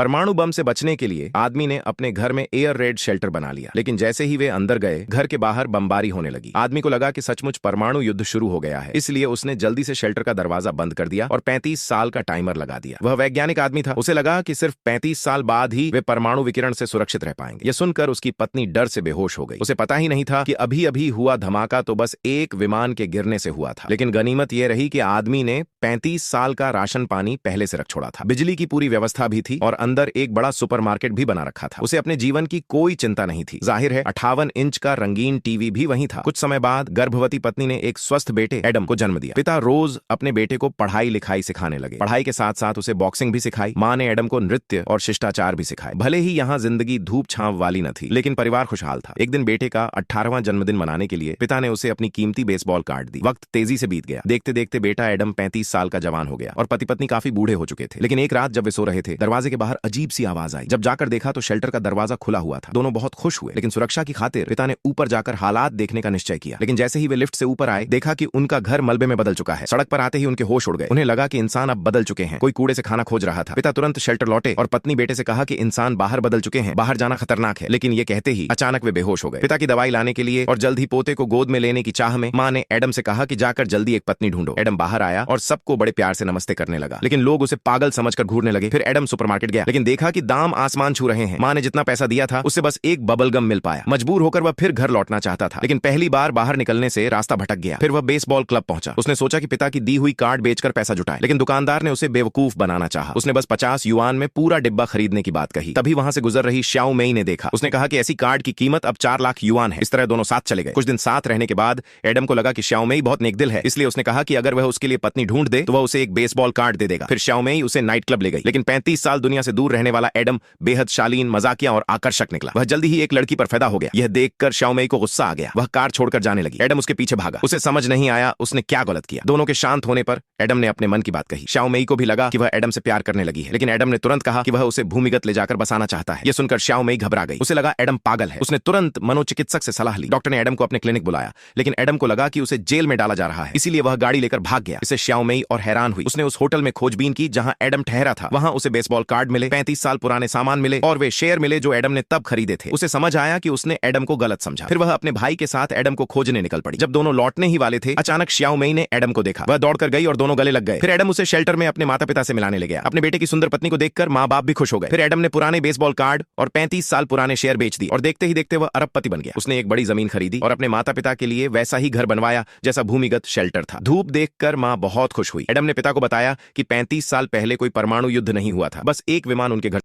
परमाणु बम से बचने के लिए आदमी ने अपने घर में एयर रेड शेल्टर बना लिया, लेकिन जैसे ही वे अंदर गए घर के बाहर बमबारी होने लगी। आदमी को लगा कि सचमुच परमाणु युद्ध शुरू हो गया है, इसलिए उसने जल्दी से शेल्टर का दरवाजा बंद कर दिया और 35 साल का टाइमर लगा दिया। वह वैज्ञानिक आदमी था, उसे लगा कि सिर्फ 35 साल बाद ही वे परमाणु विकिरण से सुरक्षित रह पाएंगे। यह सुनकर उसकी पत्नी डर से बेहोश हो गई। उसे पता ही नहीं था कि अभी अभी हुआ धमाका तो बस एक विमान के गिरने से हुआ था, लेकिन गनीमत यह रही कि आदमी ने 35 साल का राशन पानी पहले से रख छोड़ा था। बिजली की पूरी व्यवस्था भी थी और अंदर एक बड़ा सुपरमार्केट भी बना रखा था। उसे अपने जीवन की कोई चिंता नहीं थी। जाहिर है 58 इंच का रंगीन टीवी भी वहीं था। कुछ समय बाद गर्भवती पत्नी ने एक स्वस्थ बेटे एडम को जन्म दिया। पिता रोज अपने बेटे को पढ़ाई लिखाई सिखाने लगे। पढ़ाई के साथ साथ उसे बॉक्सिंग भी सिखाई। मां ने एडम को नृत्य और शिष्टाचार भी सिखाए। भले ही यहाँ जिंदगी धूप छांव वाली न थी, लेकिन परिवार खुशहाल था। एक दिन बेटे का 18वां जन्मदिन मनाने के लिए पिता ने उसे अपनी कीमती बेसबॉल कार्ड दी। वक्त तेजी से बीत गया। देखते देखते बेटा एडम 35 साल का जवान हो गया और पति पत्नी काफी बूढ़े हो चुके थे। लेकिन एक रात जब वे सो रहे थे, दरवाजे के बाहर अजीब सी आवाज आई। जब जाकर देखा तो शेल्टर का दरवाजा खुला हुआ था। दोनों बहुत खुश हुए, लेकिन सुरक्षा की खातिर पिता ने ऊपर जाकर हालात देखने का निश्चय किया। लेकिन जैसे ही वे लिफ्ट से ऊपर आए, देखा कि उनका घर मलबे में बदल चुका है। सड़क पर आते ही उनके होश उड़ गए। उन्हें लगा कि इंसान अब बदल चुके हैं। कोई कूड़े से खाना खोज रहा था। पिता तुरंत शेल्टर लौटे और पत्नी बेटे से कहा कि इंसान बाहर बदल चुके हैं, बाहर जाना खतरनाक है। लेकिन ये कहते ही अचानक वे बेहोश हो गए। पिता की दवाई लाने के लिए और जल्द ही पोते को गोद में लेने की चाह में मां ने एडम से कहा कि जाकर जल्दी एक पत्नी ढूंढो। एडम बाहर आया और सबको बड़े प्यार से नमस्ते करने लगा, लेकिन लोग उसे पागल समझकर घूरने लगे। फिर एडम सुपरमार्केट गया, लेकिन देखा कि दाम आसमान छू रहे हैं। मां ने जितना पैसा दिया था उससे बस एक बबल गम मिल पाया। मजबूर होकर वह फिर घर लौटना चाहता था, लेकिन पहली बार बाहर निकलने से रास्ता भटक गया। फिर वह बेसबॉल क्लब पहुंचा। उसने सोचा कि पिता की दी हुई कार्ड बेचकर पैसा जुटाए, लेकिन दुकानदार ने उसे बेवकूफ बनाना चाहा। उसने बस 50 युआन में पूरा डिब्बा खरीदने की बात कही। तभी वहां से गुजर रही श्याओ मेई ने देखा। उसने कहा कि ऐसी कार्ड की कीमत अब 4 लाख युआन है। इस तरह दोनों साथ चले गए। कुछ दिन साथ रहने के बाद एडम को लगा कि श्याओ मेई बहुत नेकदिल है, इसलिए उसने कहा कि अगर वह उसके लिए पत्नी ढूंढ दे तो वह उसे एक बेसबॉल कार्ड दे देगा। फिर श्याओ मेई उसे नाइट क्लब ले गई। लेकिन 35 साल दुनिया से दूर रहने वाला एडम बेहद शालीन, मजाकिया और आकर्षक निकला। वह जल्दी ही एक लड़की पर पैदा हो गया। यह देखकर श्याओ मेई को गुस्सा आ गया। वह कार छोड़कर जाने लगी। एडम उसके पीछे भागा। उसे समझ नहीं आया उसने क्या गलत किया। दोनों के शांत होने पर एडम ने अपने मन की बात कही। श्याओ मेई को भी लगा कि वह एडम से प्यार करने लगी है, लेकिन एडम ने तुरंत कहा कि वह उसे भूमिगत ले जाकर बसाना चाहता है। यह सुनकर श्याओ मेई घबरा गई। उसे लगा एडम पागल है। उसने तुरंत मनोचिकित्सक से सलाह ली। डॉक्टर ने एडम को अपने क्लिनिक बुलाया, लेकिन एडम को लगा कि उसे जेल में डाला जा रहा है, इसीलिए वह गाड़ी लेकर भाग गया। इसे श्याओ मेई और हैरान हुई। उसने उस होटल में खोजबीन की जहां एडम ठहरा था। वहां उसे बेसबॉल कार्ड मिले, 35 साल पुराने सामान मिले और वे शेयर मिले जो एडम ने तब खरीदे थे। उसे समझ आया कि उसने एडम को गलत समझा। फिर वह अपने भाई के साथ एडम को खोजने निकल पड़ी। जब दोनों लौटने ही वाले थे, अचानक श्याओ मेई ने एडम को देखा। वह दौड़कर गई और दोनों गले लग गए। फिर एडम उसे शेल्टर में अपने माता पिता से मिलाने ले गया। अपने बेटे की सुंदर पत्नी को देखकर माँ बाप भी खुश हो गए। फिर एडम ने पुराने बेसबॉल कार्ड और 35 साल पुराने शेयर बेच दिए और देखते ही देखते वह अरबपति बन गया। उसने एक बड़ी जमीन खरीदी और अपने माता पिता के लिए वैसा ही घर बनवाया जैसा भूमिगत शेल्टर था। धूप देखकर माँ बहुत खुश हुई। एडम ने पिता को बताया कि 35 साल पहले कोई परमाणु युद्ध नहीं हुआ था, बस एक विमान उनके घर